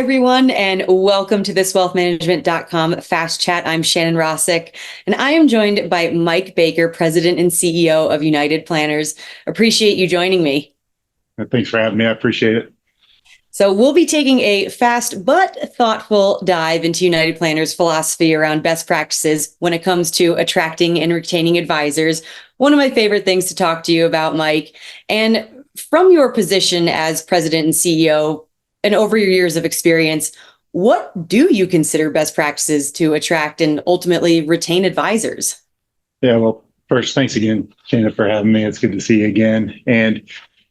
everyone, and welcome to this wealthmanagement.com Fast Chat. I'm Shannon Rossick, and I am joined by Mike Baker, President and CEO of United Planners. Appreciate you joining me. Thanks for having me. I appreciate it. So we'll be taking a fast but thoughtful dive into United Planners' philosophy around best practices when it comes to attracting and retaining advisors. One of my favorite things to talk to you about, Mike. And from your position as President and CEO, and over your years of experience, what do you consider best practices to attract and ultimately retain advisors? Yeah, well, first, thanks again, Shannon, for having me. It's good to see you again. And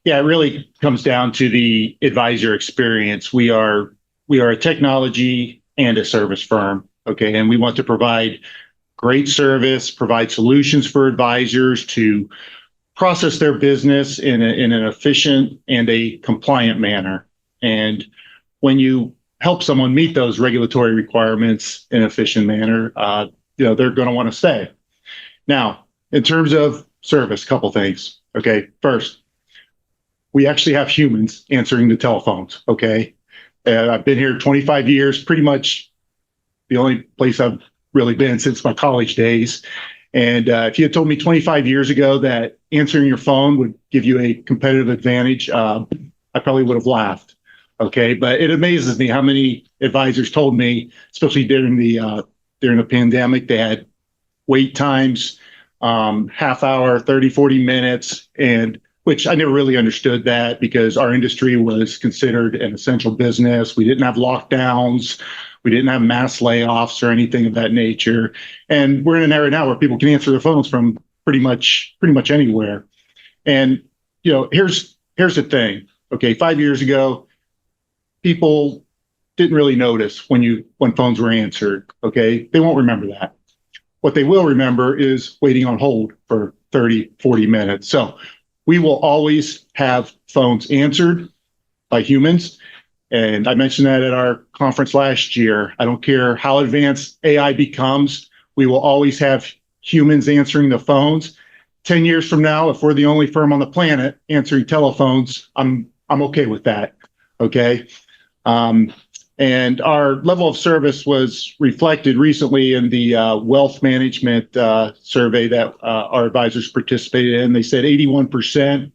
yeah, it really comes down to the advisor experience. We are a technology and a service firm, okay? And we want to provide great service, provide solutions for advisors to process their business in an efficient and a compliant manner. And when you help someone meet those regulatory requirements in an efficient manner, they're going to want to stay. Now, in terms of service, a couple things. Okay, first, we actually have humans answering the telephones. Okay, I've been here 25 years, pretty much the only place I've really been since my college days. And if you had told me 25 years ago that answering your phone would give you a competitive advantage, I probably would have laughed. Okay, but it amazes me how many advisors told me, especially during the pandemic, they had wait times, half hour, 30, 40 minutes, and which I never really understood that because our industry was considered an essential business. We didn't have lockdowns. We didn't have mass layoffs or anything of that nature. And we're in an era now where people can answer their phones from pretty much anywhere. And here's the thing. Okay, 5 years ago, people didn't really notice when phones were answered. Okay, they won't remember that. What they will remember is waiting on hold for 30, 40 minutes. So we will always have phones answered by humans. And I mentioned that at our conference last year. I don't care how advanced AI becomes, we will always have humans answering the phones. 10 years from now, if we're the only firm on the planet answering telephones, I'm okay with that. Okay. And our level of service was reflected recently in the wealth management survey that our advisors participated in. They said 81%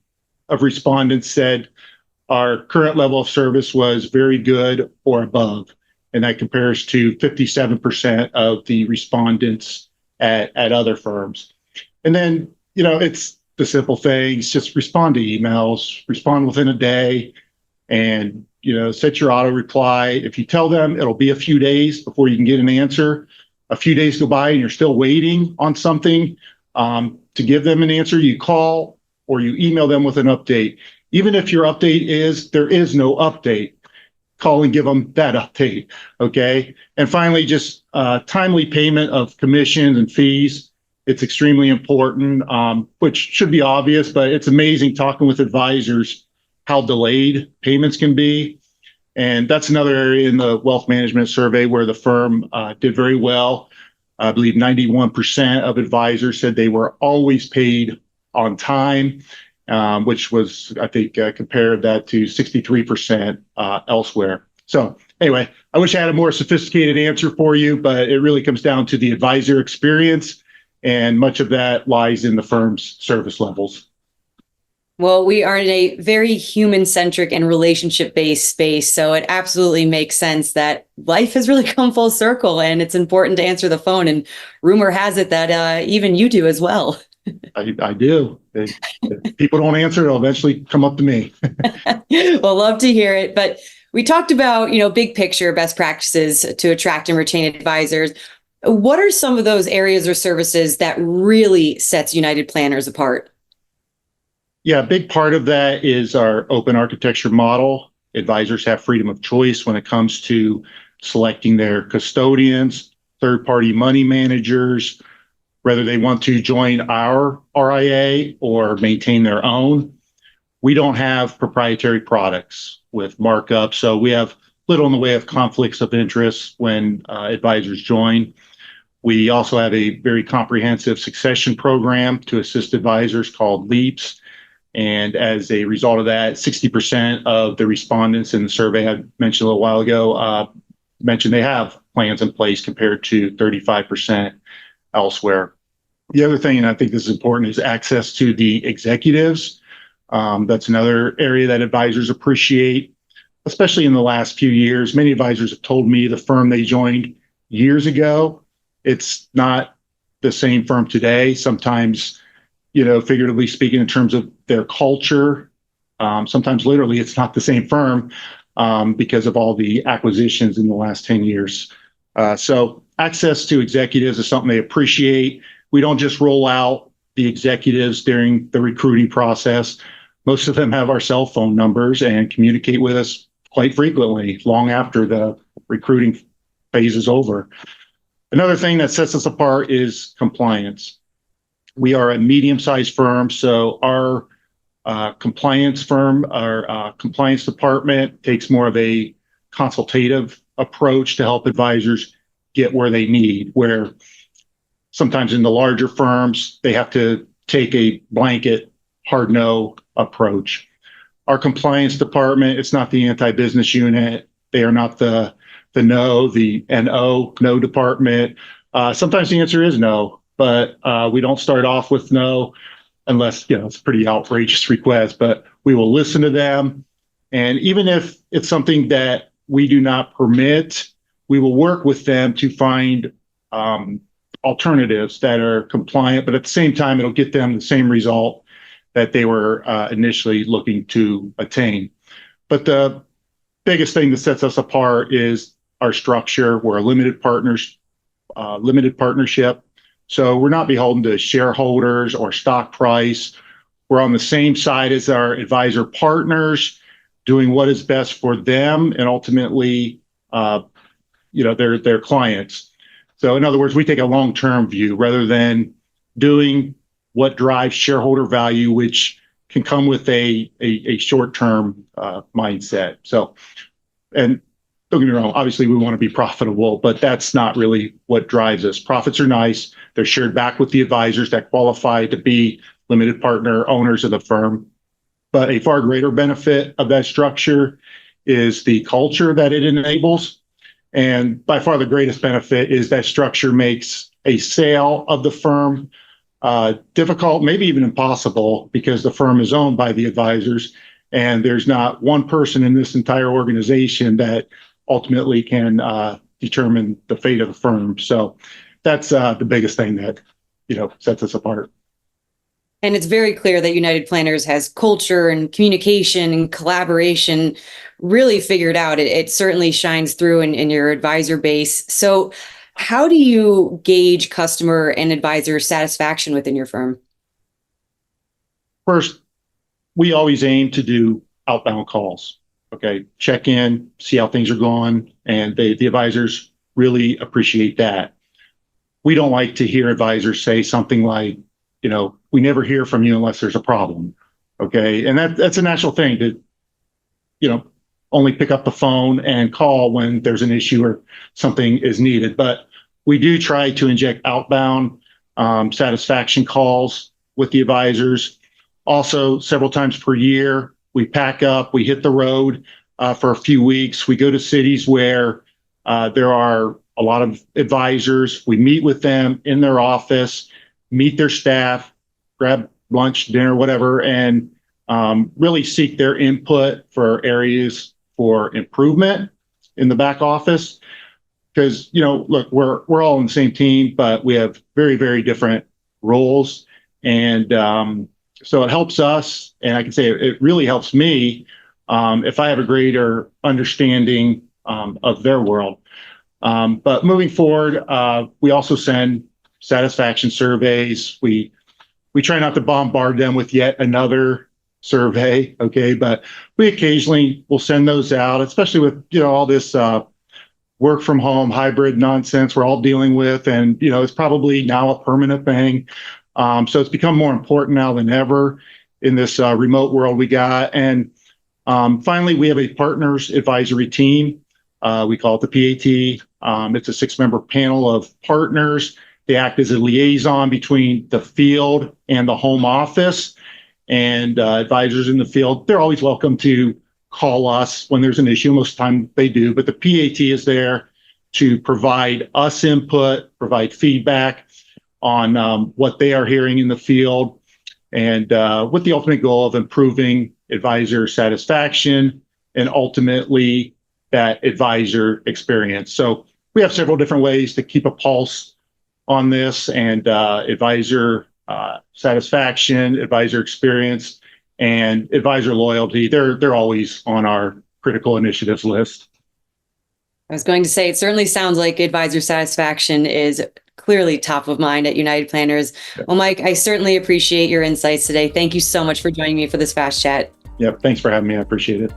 of respondents said our current level of service was very good or above. And that compares to 57% of the respondents at other firms. And then, it's the simple things, just respond to emails, respond within a day, and set your auto reply. If you tell them it'll be a few days before you can get an answer, a few days go by and you're still waiting on something to give them an answer, you call or you email them with an update. Even if your update is there is no update, call and give them that update. Okay. And finally, just timely payment of commissions and fees. It's extremely important, which should be obvious, but it's amazing talking with advisors how delayed payments can be. And that's another area in the wealth management survey where the firm did very well. I believe 91% of advisors said they were always paid on time, which was, I think, compared that to 63% elsewhere. So anyway, I wish I had a more sophisticated answer for you, but it really comes down to the advisor experience, and much of that lies in the firm's service levels. Well, we are in a very human-centric and relationship-based space, so it absolutely makes sense that life has really come full circle, and it's important to answer the phone. And rumor has it that even you do as well. I do. If people don't answer, it'll eventually come up to me. Well, love to hear it. But we talked about, big picture best practices to attract and retain advisors. What are some of those areas or services that really sets United Planners apart? Yeah, a big part of that is our open architecture model. Advisors have freedom of choice when it comes to selecting their custodians, third-party money managers, whether they want to join our RIA or maintain their own. We don't have proprietary products with markup, so we have little in the way of conflicts of interest when advisors join. We also have a very comprehensive succession program to assist advisors called LEAPS. And as a result of that, 60% of the respondents in the survey I mentioned a little while ago mentioned they have plans in place compared to 35% elsewhere. The other thing, and I think this is important, is access to the executives. That's another area that advisors appreciate, especially in the last few years. Many advisors have told me the firm they joined years ago, it's not the same firm today. Sometimes, figuratively speaking, in terms of their culture, sometimes literally it's not the same firm because of all the acquisitions in the last 10 years. So access to executives is something they appreciate. We don't just roll out the executives during the recruiting process. Most of them have our cell phone numbers and communicate with us quite frequently, long after the recruiting phase is over. Another thing that sets us apart is compliance. We are a medium-sized firm, so our compliance department takes more of a consultative approach to help advisors get where they need, where sometimes in the larger firms, they have to take a blanket hard no approach. Our compliance department, it's not the anti-business unit. They are not the no department. Sometimes the answer is no, but we don't start off with no unless, it's a pretty outrageous request, but we will listen to them. And even if it's something that we do not permit, we will work with them to find alternatives that are compliant, but at the same time, it'll get them the same result that they were initially looking to attain. But the biggest thing that sets us apart is our structure. We're a limited partnership. So we're not beholden to shareholders or stock price. We're on the same side as our advisor partners, doing what is best for them and ultimately, their clients. So in other words, we take a long-term view rather than doing what drives shareholder value, which can come with a short-term mindset. So, and don't get me wrong, obviously we want to be profitable, but that's not really what drives us. Profits are nice. They're shared back with the advisors that qualify to be limited partner owners of the firm. But a far greater benefit of that structure is the culture that it enables. And by far the greatest benefit is that structure makes a sale of the firm difficult, maybe even impossible, because the firm is owned by the advisors. And there's not one person in this entire organization that ultimately can determine the fate of the firm. So that's the biggest thing that, sets us apart. And it's very clear that United Planners has culture and communication and collaboration really figured out. It certainly shines through in your advisor base. So how do you gauge customer and advisor satisfaction within your firm? First, we always aim to do outbound calls. Okay, check in, see how things are going, and the advisors really appreciate that. We don't like to hear advisors say something like, we never hear from you unless there's a problem. Okay, and that's a natural thing to, only pick up the phone and call when there's an issue or something is needed. But we do try to inject outbound satisfaction calls with the advisors. Also, several times per year, we pack up, we hit the road for a few weeks. We go to cities where there are a lot of advisors. We meet with them in their office, meet their staff, grab lunch, dinner, whatever, and really seek their input for areas for improvement in the back office. Because, look, we're all on the same team, but we have very, very different roles. And so it helps us, and I can say it really helps me if I have a greater understanding of their world. But moving forward, we also send satisfaction surveys. We try not to bombard them with yet another survey, okay? But we occasionally will send those out, especially with all this work from home hybrid nonsense we're all dealing with, and it's probably now a permanent thing. So it's become more important now than ever in this remote world we got. And finally, we have a partners advisory team. We call it the PAT. It's a 6-member panel of partners. They act as a liaison between the field and the home office. and advisors in the field, they're always welcome to call us when there's an issue. Most of the time they do, but the PAT is there to provide us input, provide feedback on what they are hearing in the field, and with the ultimate goal of improving advisor satisfaction and ultimately that advisor experience. So we have several different ways to keep a pulse on this, and advisor satisfaction, advisor experience, and advisor loyalty. They're always on our critical initiatives list. I was going to say, it certainly sounds like advisor satisfaction is clearly top of mind at United Planners. Well, Mike, I certainly appreciate your insights today. Thank you so much for joining me for this Fast Chat. Yep. Thanks for having me. I appreciate it.